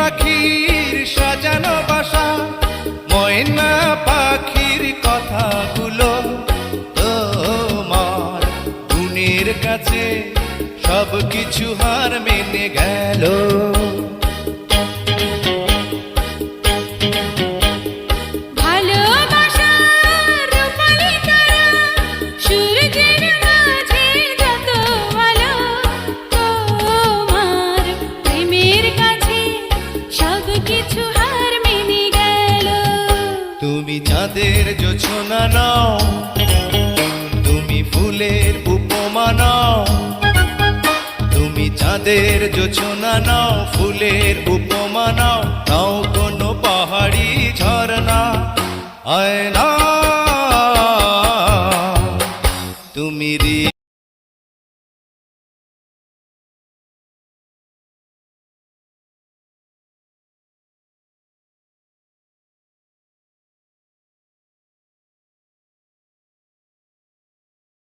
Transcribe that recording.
পাখির সাজানো বাসা, ময়না পাখির কথাগুলো তোমার গুণের কাছে সবকিছু হার মেনে গেল। তুমি চাঁদের জোছনা নাও, তুমি ফুলের উপমা নাও, তুমি চাঁদের জোছনা নাও, ফুলের উপমা নাও, নাও কোনো পাহাড়ি ঝরনা, আয় না